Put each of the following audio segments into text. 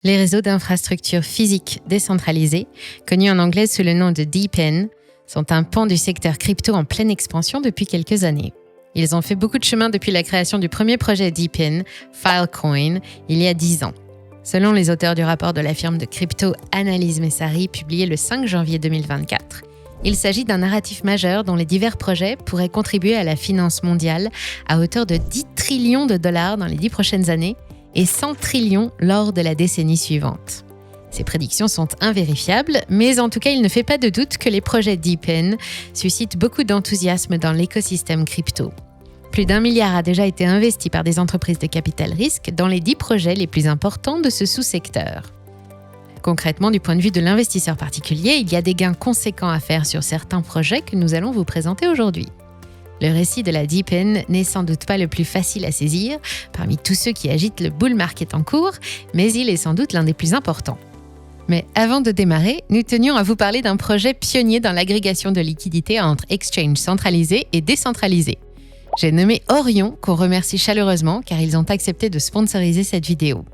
Les réseaux d'infrastructures physiques décentralisés, connus en anglais sous le nom de DePIN, sont un pan du secteur crypto en pleine expansion depuis quelques années. Ils ont fait beaucoup de chemin depuis la création du premier projet DePIN, Filecoin, il y a 10 ans. Selon les auteurs du rapport de la firme de crypto Analyse Messari publié le 5 janvier 2024, il s'agit d'un narratif majeur dont les divers projets pourraient contribuer à la finance mondiale à hauteur de 10 trillions de dollars dans les 10 prochaines années et 100 trillions lors de la décennie suivante. Ces prédictions sont invérifiables, mais en tout cas, il ne fait pas de doute que les projets DePIN suscitent beaucoup d'enthousiasme dans l'écosystème crypto. Plus d'1 milliard a déjà été investi par des entreprises de capital risque dans les 10 projets les plus importants de ce sous-secteur. Concrètement, du point de vue de l'investisseur particulier, il y a des gains conséquents à faire sur certains projets que nous allons vous présenter aujourd'hui. Le récit de la DePIN n'est sans doute pas le plus facile à saisir parmi tous ceux qui agitent le bull market en cours, mais il est sans doute l'un des plus importants. Mais avant de démarrer, nous tenions à vous parler d'un projet pionnier dans l'agrégation de liquidités entre exchanges centralisés et décentralisés. J'ai nommé Orion, qu'on remercie chaleureusement car ils ont accepté de sponsoriser cette vidéo.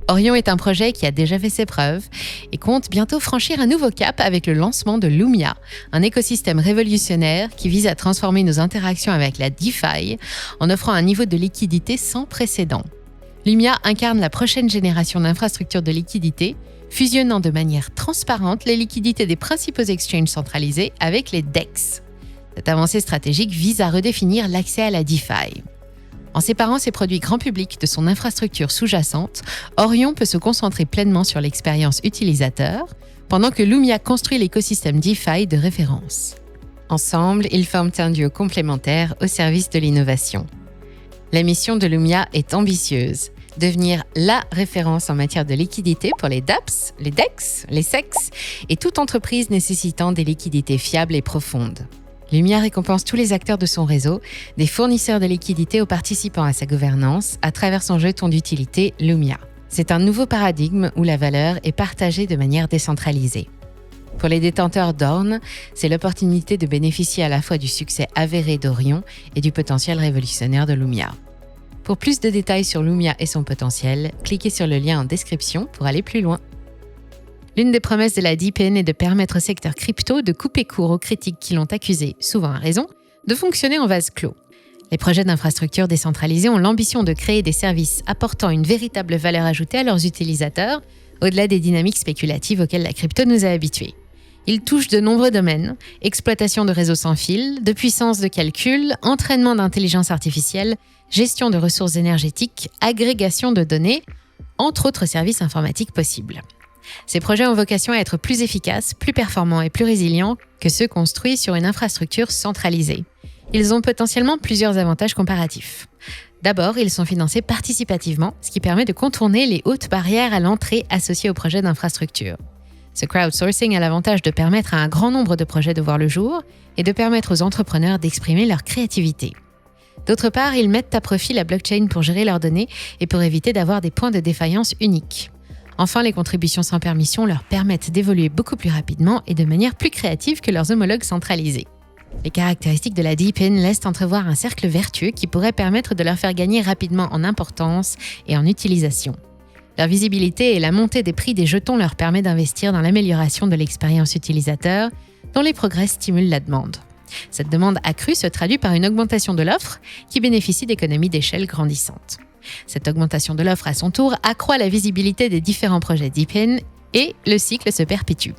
Orion est un projet qui a déjà fait ses preuves et compte bientôt franchir un nouveau cap avec le lancement de Lumia, un écosystème révolutionnaire qui vise à transformer nos interactions avec la DeFi en offrant un niveau de liquidité sans précédent. Lumia incarne la prochaine génération d'infrastructures de liquidité, fusionnant de manière transparente les liquidités des principaux exchanges centralisés avec les DEX. Cette avancée stratégique vise à redéfinir l'accès à la DeFi. En séparant ses produits grand public de son infrastructure sous-jacente, Orion peut se concentrer pleinement sur l'expérience utilisateur, pendant que Lumia construit l'écosystème DeFi de référence. Ensemble, ils forment un duo complémentaire au service de l'innovation. La mission de Lumia est ambitieuse. Devenir la référence en matière de liquidité pour les dApps, les DEX, les SEX et toute entreprise nécessitant des liquidités fiables et profondes. Lumia récompense tous les acteurs de son réseau, des fournisseurs de liquidités aux participants à sa gouvernance, à travers son jeton d'utilité Lumia. C'est un nouveau paradigme où la valeur est partagée de manière décentralisée. Pour les détenteurs d'Orn, c'est l'opportunité de bénéficier à la fois du succès avéré d'Orion et du potentiel révolutionnaire de Lumia. Pour plus de détails sur Lumia et son potentiel, cliquez sur le lien en description pour aller plus loin. L'une des promesses de la DePIN est de permettre au secteur crypto de couper court aux critiques qui l'ont accusé, souvent à raison, de fonctionner en vase clos. Les projets d'infrastructures décentralisées ont l'ambition de créer des services apportant une véritable valeur ajoutée à leurs utilisateurs, au-delà des dynamiques spéculatives auxquelles la crypto nous a habitués. Ils touchent de nombreux domaines, exploitation de réseaux sans fil, de puissance de calcul, entraînement d'intelligence artificielle, gestion de ressources énergétiques, agrégation de données, entre autres services informatiques possibles. Ces projets ont vocation à être plus efficaces, plus performants et plus résilients que ceux construits sur une infrastructure centralisée. Ils ont potentiellement plusieurs avantages comparatifs. D'abord, ils sont financés participativement, ce qui permet de contourner les hautes barrières à l'entrée associées aux projets d'infrastructure. Ce crowdsourcing a l'avantage de permettre à un grand nombre de projets de voir le jour et de permettre aux entrepreneurs d'exprimer leur créativité. D'autre part, ils mettent à profit la blockchain pour gérer leurs données et pour éviter d'avoir des points de défaillance uniques. Enfin, les contributions sans permission leur permettent d'évoluer beaucoup plus rapidement et de manière plus créative que leurs homologues centralisés. Les caractéristiques de la DePIN laissent entrevoir un cercle vertueux qui pourrait permettre de leur faire gagner rapidement en importance et en utilisation. Leur visibilité et la montée des prix des jetons leur permet d'investir dans l'amélioration de l'expérience utilisateur, dont les progrès stimulent la demande. Cette demande accrue se traduit par une augmentation de l'offre qui bénéficie d'économies d'échelle grandissantes. Cette augmentation de l'offre à son tour accroît la visibilité des différents projets DePIN et le cycle se perpétue.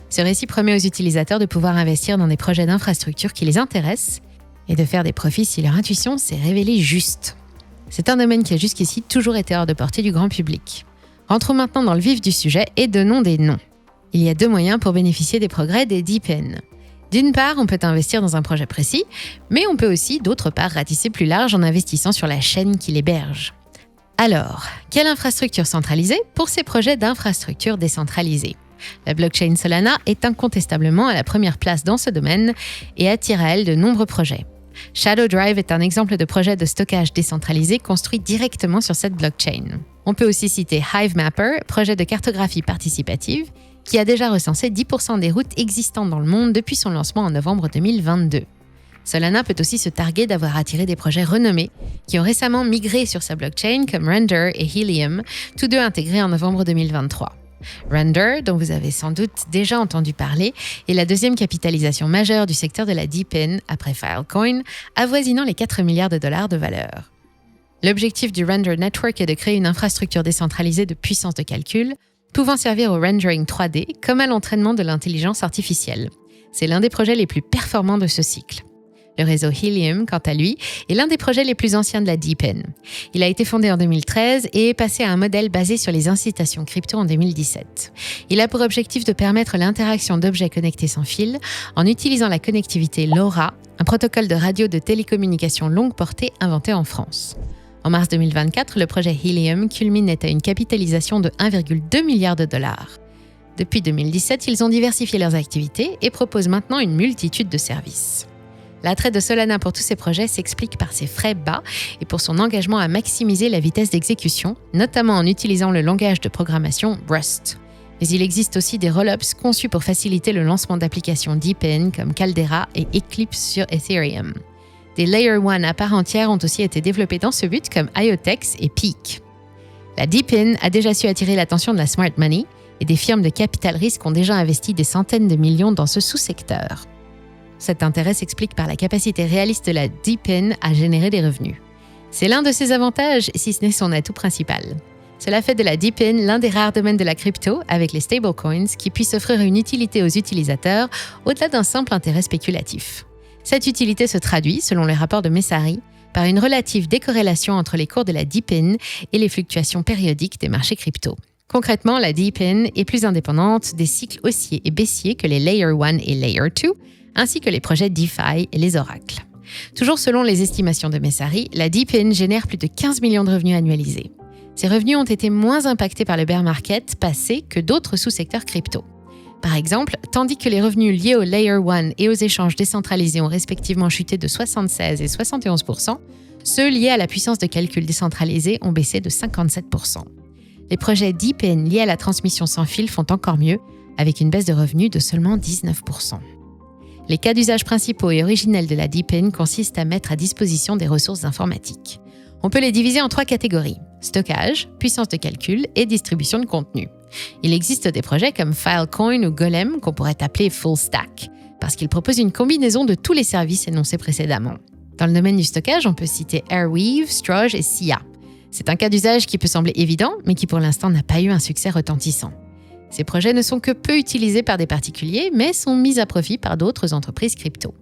Ce récit promet aux utilisateurs de pouvoir investir dans des projets d'infrastructure qui les intéressent et de faire des profits si leur intuition s'est révélée juste. C'est un domaine qui a jusqu'ici toujours été hors de portée du grand public. Rentrons maintenant dans le vif du sujet et donnons des noms. Il y a 2 moyens pour bénéficier des progrès des DePIN. D'une part, on peut investir dans un projet précis, mais on peut aussi, d'autre part, ratisser plus large en investissant sur la chaîne qui l'héberge. Alors, quelle infrastructure centralisée pour ces projets d'infrastructure décentralisée ? La blockchain Solana est incontestablement à la première place dans ce domaine et attire à elle de nombreux projets. Shadow Drive est un exemple de projet de stockage décentralisé construit directement sur cette blockchain. On peut aussi citer Hivemapper, projet de cartographie participative, qui a déjà recensé 10% des routes existantes dans le monde depuis son lancement en novembre 2022. Solana peut aussi se targuer d'avoir attiré des projets renommés qui ont récemment migré sur sa blockchain comme Render et Helium, tous deux intégrés en novembre 2023. Render, dont vous avez sans doute déjà entendu parler, est la deuxième capitalisation majeure du secteur de la DePIN après Filecoin, avoisinant les 4 milliards de dollars de valeur. L'objectif du Render Network est de créer une infrastructure décentralisée de puissance de calcul, pouvant servir au rendering 3D comme à l'entraînement de l'intelligence artificielle. C'est l'un des projets les plus performants de ce cycle. Le réseau Helium, quant à lui, est l'un des projets les plus anciens de la DePIN. Il a été fondé en 2013 et est passé à un modèle basé sur les incitations crypto en 2017. Il a pour objectif de permettre l'interaction d'objets connectés sans fil en utilisant la connectivité LoRa, un protocole de radio de télécommunication longue portée inventé en France. En mars 2024, le projet Helium culminait à une capitalisation de 1,2 milliard de dollars. Depuis 2017, ils ont diversifié leurs activités et proposent maintenant une multitude de services. L'attrait de Solana pour tous ces projets s'explique par ses frais bas et pour son engagement à maximiser la vitesse d'exécution, notamment en utilisant le langage de programmation Rust. Mais il existe aussi des rollups conçus pour faciliter le lancement d'applications DePIN comme Caldera et Eclipse sur Ethereum. Des Layer 1 à part entière ont aussi été développés dans ce but comme IoTex et Peak. La DePIN a déjà su attirer l'attention de la smart money et des firmes de capital risque ont déjà investi des centaines de millions dans ce sous-secteur. Cet intérêt s'explique par la capacité réaliste de la DePIN à générer des revenus. C'est l'un de ses avantages, si ce n'est son atout principal. Cela fait de la DePIN l'un des rares domaines de la crypto, avec les stablecoins, qui puissent offrir une utilité aux utilisateurs au-delà d'un simple intérêt spéculatif. Cette utilité se traduit, selon les rapports de Messari, par une relative décorrélation entre les cours de la DePIN et les fluctuations périodiques des marchés crypto. Concrètement, la DePIN est plus indépendante des cycles haussiers et baissiers que les Layer 1 et Layer 2, ainsi que les projets DeFi et les oracles. Toujours selon les estimations de Messari, la DePIN génère plus de 15 millions de revenus annualisés. Ces revenus ont été moins impactés par le bear market passé que d'autres sous-secteurs crypto. Par exemple, tandis que les revenus liés au Layer 1 et aux échanges décentralisés ont respectivement chuté de 76 et 71%, ceux liés à la puissance de calcul décentralisée ont baissé de 57%. Les projets DePIN liés à la transmission sans fil font encore mieux, avec une baisse de revenus de seulement 19%. Les cas d'usage principaux et originels de la DePIN consistent à mettre à disposition des ressources informatiques. On peut les diviser en 3 catégories: stockage, puissance de calcul et distribution de contenu. Il existe des projets comme Filecoin ou Golem qu'on pourrait appeler full stack, parce qu'ils proposent une combinaison de tous les services énoncés précédemment. Dans le domaine du stockage, on peut citer Airweave, Stroj et Sia. C'est un cas d'usage qui peut sembler évident, mais qui pour l'instant n'a pas eu un succès retentissant. Ces projets ne sont que peu utilisés par des particuliers, mais sont mis à profit par d'autres entreprises crypto.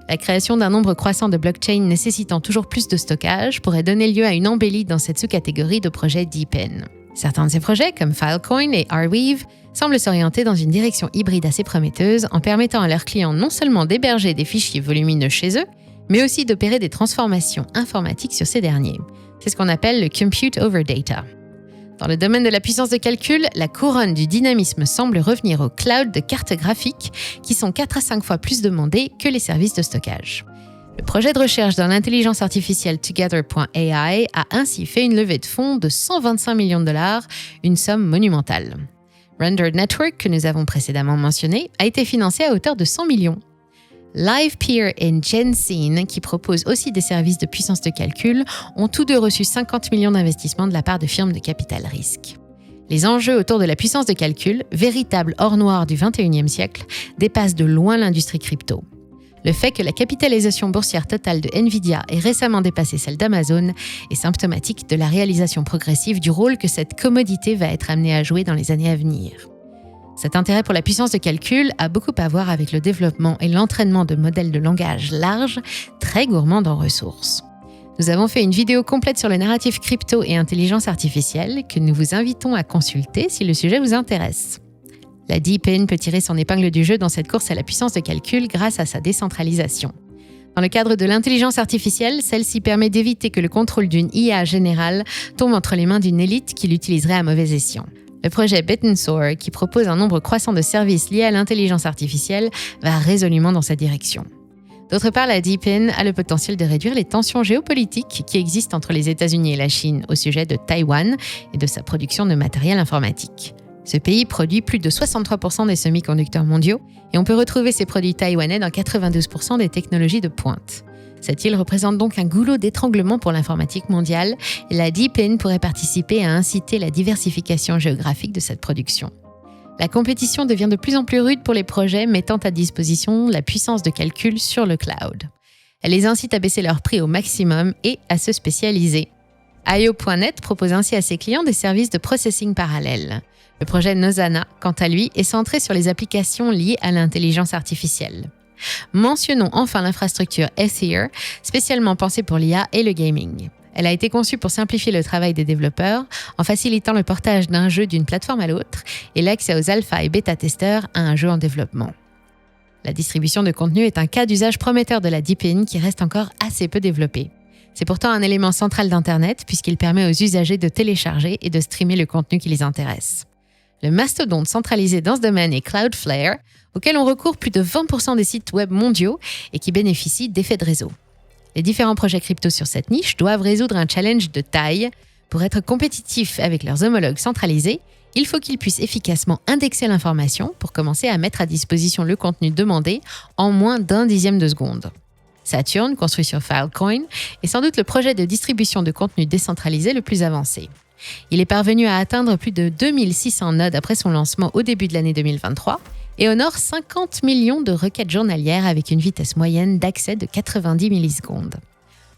La création d'un nombre croissant de blockchains nécessitant toujours plus de stockage pourrait donner lieu à une embellie dans cette sous-catégorie de projets DePIN. Certains de ces projets, comme Filecoin et Airweave, semblent s'orienter dans une direction hybride assez prometteuse en permettant à leurs clients non seulement d'héberger des fichiers volumineux chez eux, mais aussi d'opérer des transformations informatiques sur ces derniers. C'est ce qu'on appelle le Compute over Data. Dans le domaine de la puissance de calcul, la couronne du dynamisme semble revenir aux clouds de cartes graphiques qui sont 4 à 5 fois plus demandés que les services de stockage. Le projet de recherche dans l'intelligence artificielle Together.ai a ainsi fait une levée de fonds de 125 millions de dollars, une somme monumentale. Render Network, que nous avons précédemment mentionné, a été financé à hauteur de 100 millions. LivePeer et Gensyn, qui proposent aussi des services de puissance de calcul, ont tous deux reçu 50 millions d'investissements de la part de firmes de capital risque. Les enjeux autour de la puissance de calcul, véritable or noir du XXIe siècle, dépassent de loin l'industrie crypto. Le fait que la capitalisation boursière totale de Nvidia ait récemment dépassé celle d'Amazon est symptomatique de la réalisation progressive du rôle que cette commodité va être amenée à jouer dans les années à venir. Cet intérêt pour la puissance de calcul a beaucoup à voir avec le développement et l'entraînement de modèles de langage larges, très gourmands en ressources. Nous avons fait une vidéo complète sur le narratif crypto et intelligence artificielle que nous vous invitons à consulter si le sujet vous intéresse. La DePIN peut tirer son épingle du jeu dans cette course à la puissance de calcul grâce à sa décentralisation. Dans le cadre de l'intelligence artificielle, celle-ci permet d'éviter que le contrôle d'une IA générale tombe entre les mains d'une élite qui l'utiliserait à mauvais escient. Le projet Bit'nSoar, qui propose un nombre croissant de services liés à l'intelligence artificielle, va résolument dans cette direction. D'autre part, la DePIN a le potentiel de réduire les tensions géopolitiques qui existent entre les États-Unis et la Chine au sujet de Taïwan et de sa production de matériel informatique. Ce pays produit plus de 63% des semi-conducteurs mondiaux et on peut retrouver ces produits taïwanais dans 92% des technologies de pointe. Cette île représente donc un goulot d'étranglement pour l'informatique mondiale et la DeepIn pourrait participer à inciter la diversification géographique de cette production. La compétition devient de plus en plus rude pour les projets mettant à disposition la puissance de calcul sur le cloud. Elle les incite à baisser leur prix au maximum et à se spécialiser. IO.net propose ainsi à ses clients des services de processing parallèle. Le projet Nozana, quant à lui, est centré sur les applications liées à l'intelligence artificielle. Mentionnons enfin l'infrastructure Ether, spécialement pensée pour l'IA et le gaming. Elle a été conçue pour simplifier le travail des développeurs en facilitant le portage d'un jeu d'une plateforme à l'autre et l'accès aux alpha et bêta-testeurs à un jeu en développement. La distribution de contenu est un cas d'usage prometteur de la DeepIn qui reste encore assez peu développé. C'est pourtant un élément central d'Internet puisqu'il permet aux usagers de télécharger et de streamer le contenu qui les intéresse. Le mastodonte centralisé dans ce domaine est Cloudflare, auquel on recourt plus de 20% des sites web mondiaux et qui bénéficie d'effets de réseau. Les différents projets crypto sur cette niche doivent résoudre un challenge de taille. Pour être compétitifs avec leurs homologues centralisés, il faut qu'ils puissent efficacement indexer l'information pour commencer à mettre à disposition le contenu demandé en moins d'un dixième de seconde. Saturn, construit sur Filecoin, est sans doute le projet de distribution de contenu décentralisé le plus avancé. Il est parvenu à atteindre plus de 2600 nodes après son lancement au début de l'année 2023 et honore 50 millions de requêtes journalières avec une vitesse moyenne d'accès de 90 millisecondes.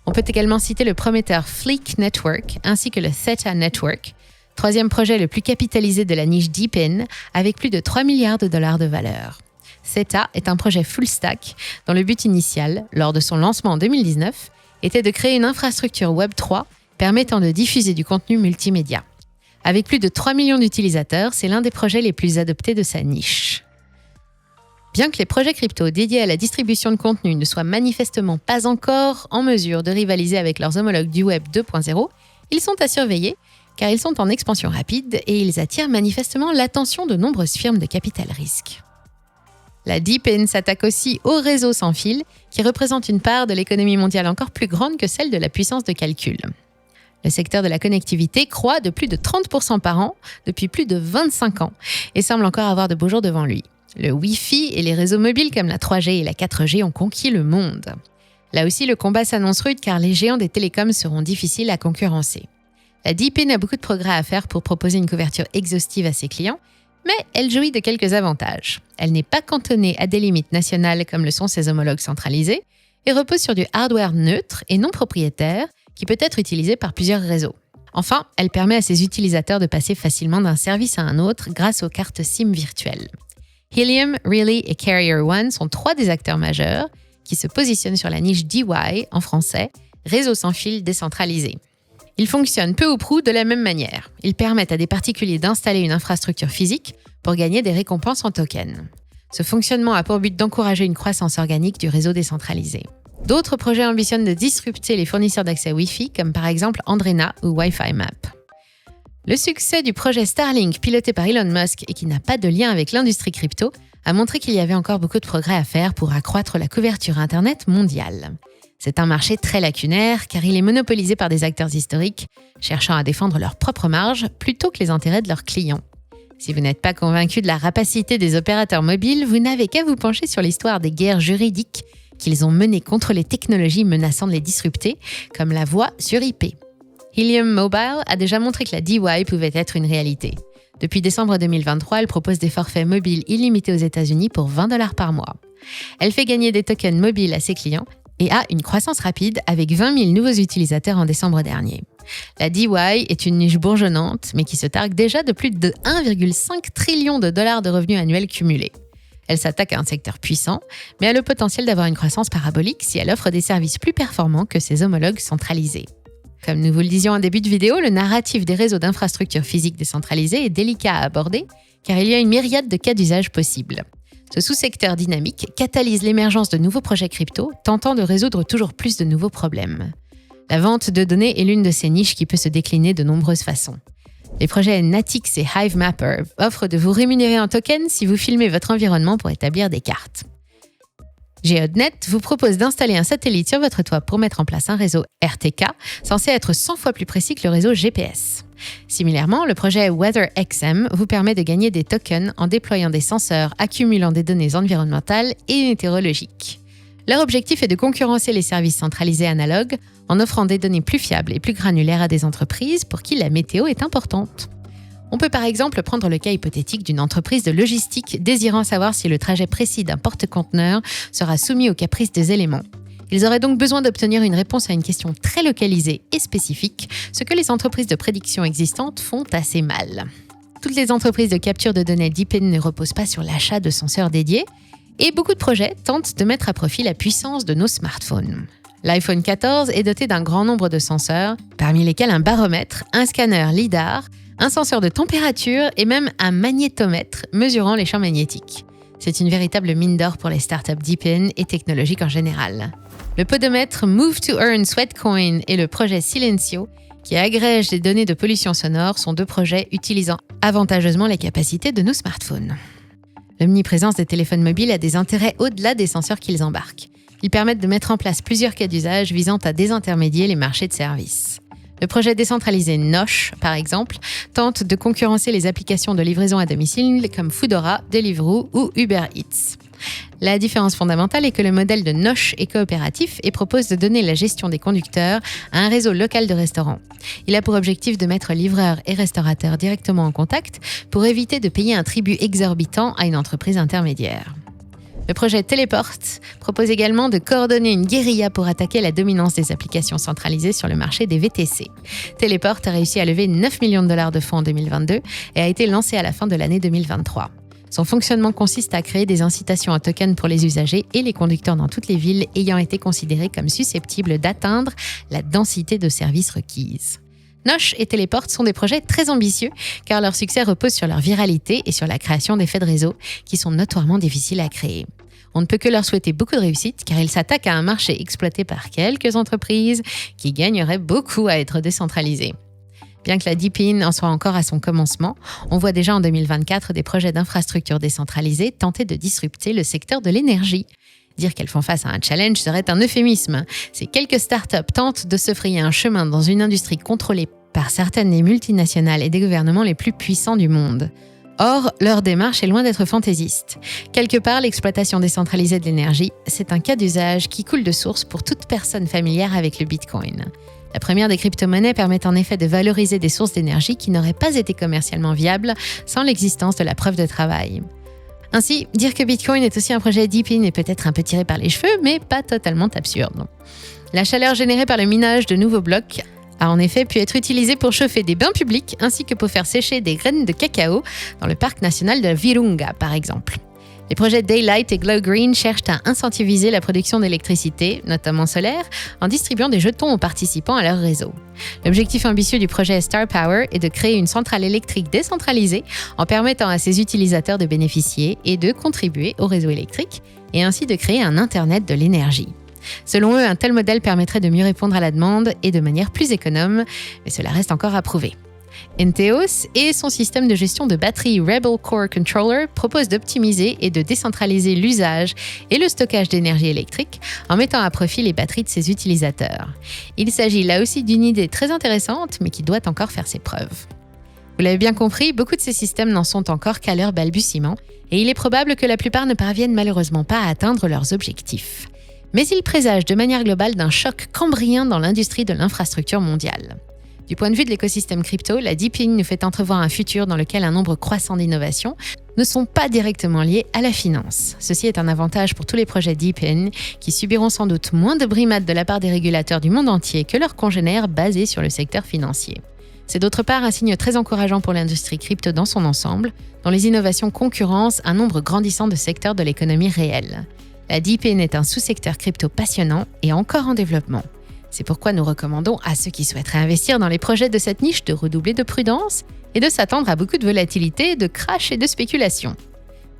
On peut également citer le prometteur Fleek Network ainsi que le Theta Network, troisième projet le plus capitalisé de la niche DeepIn avec plus de 3 milliards de dollars de valeur. Theta est un projet full stack dont le but initial, lors de son lancement en 2019, était de créer une infrastructure Web3 permettant de diffuser du contenu multimédia. Avec plus de 3 millions d'utilisateurs, c'est l'un des projets les plus adoptés de sa niche. Bien que les projets crypto dédiés à la distribution de contenu ne soient manifestement pas encore en mesure de rivaliser avec leurs homologues du Web 2.0, ils sont à surveiller car ils sont en expansion rapide et ils attirent manifestement l'attention de nombreuses firmes de capital risque. La DeepIn s'attaque aussi au réseau sans fil, qui représente une part de l'économie mondiale encore plus grande que celle de la puissance de calcul. Le secteur de la connectivité croît de plus de 30% par an depuis plus de 25 ans et semble encore avoir de beaux jours devant lui. Le Wi-Fi et les réseaux mobiles comme la 3G et la 4G ont conquis le monde. Là aussi, le combat s'annonce rude car les géants des télécoms seront difficiles à concurrencer. La DeepIn a beaucoup de progrès à faire pour proposer une couverture exhaustive à ses clients, mais elle jouit de quelques avantages. Elle n'est pas cantonnée à des limites nationales comme le sont ses homologues centralisés et repose sur du hardware neutre et non propriétaire qui peut être utilisé par plusieurs réseaux. Enfin, elle permet à ses utilisateurs de passer facilement d'un service à un autre grâce aux cartes SIM virtuelles. Helium, Relay et Carrier One sont trois des acteurs majeurs qui se positionnent sur la niche DY, en français, réseau sans fil décentralisé. Ils fonctionnent peu ou prou de la même manière. Ils permettent à des particuliers d'installer une infrastructure physique pour gagner des récompenses en tokens. Ce fonctionnement a pour but d'encourager une croissance organique du réseau décentralisé. D'autres projets ambitionnent de disrupter les fournisseurs d'accès Wi-Fi, comme par exemple Andrena ou Wi-Fi Map. Le succès du projet Starlink, piloté par Elon Musk et qui n'a pas de lien avec l'industrie crypto, a montré qu'il y avait encore beaucoup de progrès à faire pour accroître la couverture Internet mondiale. C'est un marché très lacunaire car il est monopolisé par des acteurs historiques cherchant à défendre leurs propres marges plutôt que les intérêts de leurs clients. Si vous n'êtes pas convaincu de la rapacité des opérateurs mobiles, vous n'avez qu'à vous pencher sur l'histoire des guerres juridiques qu'ils ont menées contre les technologies menaçant de les disrupter, comme la voix sur IP. Helium Mobile a déjà montré que la DY pouvait être une réalité. Depuis décembre 2023, elle propose des forfaits mobiles illimités aux États-Unis pour $20 par mois. Elle fait gagner des tokens mobiles à ses clients et a une croissance rapide avec 20 000 nouveaux utilisateurs en décembre dernier. La DY est une niche bourgeonnante, mais qui se targue déjà de plus de 1,5 trillion de dollars de revenus annuels cumulés. Elle s'attaque à un secteur puissant, mais a le potentiel d'avoir une croissance parabolique si elle offre des services plus performants que ses homologues centralisés. Comme nous vous le disions en début de vidéo, le narratif des réseaux d'infrastructures physiques décentralisés est délicat à aborder, car il y a une myriade de cas d'usage possibles. Ce sous-secteur dynamique catalyse l'émergence de nouveaux projets crypto, tentant de résoudre toujours plus de nouveaux problèmes. La vente de données est l'une de ces niches qui peut se décliner de nombreuses façons. Les projets Natix et Hivemapper offrent de vous rémunérer en token si vous filmez votre environnement pour établir des cartes. GeoDNet vous propose d'installer un satellite sur votre toit pour mettre en place un réseau RTK, censé être 100 fois plus précis que le réseau GPS. Similairement, le projet WeatherXM vous permet de gagner des tokens en déployant des senseurs accumulant des données environnementales et météorologiques. Leur objectif est de concurrencer les services centralisés analogues en offrant des données plus fiables et plus granulaires à des entreprises pour qui la météo est importante. On peut par exemple prendre le cas hypothétique d'une entreprise de logistique désirant savoir si le trajet précis d'un porte-conteneur sera soumis aux caprices des éléments. Ils auraient donc besoin d'obtenir une réponse à une question très localisée et spécifique, ce que les entreprises de prédiction existantes font assez mal. Toutes les entreprises de capture de données DeepIn ne reposent pas sur l'achat de senseurs dédiés, et beaucoup de projets tentent de mettre à profit la puissance de nos smartphones. L'iPhone 14 est doté d'un grand nombre de senseurs, parmi lesquels un baromètre, un scanner LiDAR, un senseur de température et même un magnétomètre mesurant les champs magnétiques. C'est une véritable mine d'or pour les startups DeepIn et technologiques en général. Le podomètre Move to Earn Sweatcoin et le projet Silencio, qui agrège des données de pollution sonore, sont deux projets utilisant avantageusement les capacités de nos smartphones. L'omniprésence des téléphones mobiles a des intérêts au-delà des senseurs qu'ils embarquent. Ils permettent de mettre en place plusieurs cas d'usage visant à désintermédier les marchés de services. Le projet décentralisé Nosh, par exemple, tente de concurrencer les applications de livraison à domicile comme Foodora, Deliveroo ou Uber Eats. La différence fondamentale est que le modèle de Nosh est coopératif et propose de donner la gestion des conducteurs à un réseau local de restaurants. Il a pour objectif de mettre livreurs et restaurateurs directement en contact pour éviter de payer un tribut exorbitant à une entreprise intermédiaire. Le projet Teleport propose également de coordonner une guérilla pour attaquer la dominance des applications centralisées sur le marché des VTC. Teleport a réussi à lever 9 millions de dollars de fonds en 2022 et a été lancé à la fin de l'année 2023. Son fonctionnement consiste à créer des incitations à tokens pour les usagers et les conducteurs dans toutes les villes ayant été considérés comme susceptibles d'atteindre la densité de services requise. Nosh et Teleport sont des projets très ambitieux car leur succès repose sur leur viralité et sur la création d'effets de réseau qui sont notoirement difficiles à créer. On ne peut que leur souhaiter beaucoup de réussite car ils s'attaquent à un marché exploité par quelques entreprises qui gagneraient beaucoup à être décentralisées. Bien que la DeepIn en soit encore à son commencement, on voit déjà en 2024 des projets d'infrastructures décentralisées tenter de disrupter le secteur de l'énergie. Dire qu'elles font face à un challenge serait un euphémisme. Ces quelques startups tentent de se frayer un chemin dans une industrie contrôlée par certaines des multinationales et des gouvernements les plus puissants du monde. Or, leur démarche est loin d'être fantaisiste. Quelque part, l'exploitation décentralisée de l'énergie, c'est un cas d'usage qui coule de source pour toute personne familière avec le Bitcoin. La première des crypto-monnaies permet en effet de valoriser des sources d'énergie qui n'auraient pas été commercialement viables sans l'existence de la preuve de travail. Ainsi, dire que Bitcoin est aussi un projet DeepIn est peut-être un peu tiré par les cheveux, mais pas totalement absurde. La chaleur générée par le minage de nouveaux blocs a en effet pu être utilisée pour chauffer des bains publics ainsi que pour faire sécher des graines de cacao dans le parc national de Virunga, par exemple. Les projets Daylight et Glow Green cherchent à incentiviser la production d'électricité, notamment solaire, en distribuant des jetons aux participants à leur réseau. L'objectif ambitieux du projet Star Power est de créer une centrale électrique décentralisée en permettant à ses utilisateurs de bénéficier et de contribuer au réseau électrique et ainsi de créer un Internet de l'énergie. Selon eux, un tel modèle permettrait de mieux répondre à la demande et de manière plus économe, mais cela reste encore à prouver. Entheos et son système de gestion de batterie Rebel Core Controller propose d'optimiser et de décentraliser l'usage et le stockage d'énergie électrique en mettant à profit les batteries de ses utilisateurs. Il s'agit là aussi d'une idée très intéressante, mais qui doit encore faire ses preuves. Vous l'avez bien compris, beaucoup de ces systèmes n'en sont encore qu'à leur balbutiement, et il est probable que la plupart ne parviennent malheureusement pas à atteindre leurs objectifs. Mais ils présagent de manière globale d'un choc cambrien dans l'industrie de l'infrastructure mondiale. Du point de vue de l'écosystème crypto, la DeepIn nous fait entrevoir un futur dans lequel un nombre croissant d'innovations ne sont pas directement liées à la finance. Ceci est un avantage pour tous les projets DeepIn qui subiront sans doute moins de brimades de la part des régulateurs du monde entier que leurs congénères basés sur le secteur financier. C'est d'autre part un signe très encourageant pour l'industrie crypto dans son ensemble, dont les innovations concurrencent un nombre grandissant de secteurs de l'économie réelle. La DeepIn est un sous-secteur crypto passionnant et encore en développement. C'est pourquoi nous recommandons à ceux qui souhaiteraient investir dans les projets de cette niche de redoubler de prudence et de s'attendre à beaucoup de volatilité, de crash et de spéculation.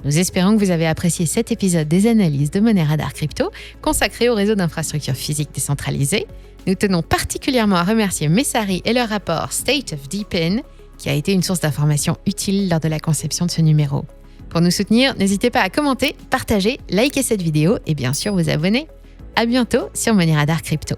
Nous espérons que vous avez apprécié cet épisode des analyses de Money Radar Crypto consacré au réseau d'infrastructures physiques décentralisées. Nous tenons particulièrement à remercier Messari et leur rapport State of DeepIn, qui a été une source d'information utile lors de la conception de ce numéro. Pour nous soutenir, n'hésitez pas à commenter, partager, liker cette vidéo et bien sûr vous abonner. À bientôt sur Money Radar Crypto.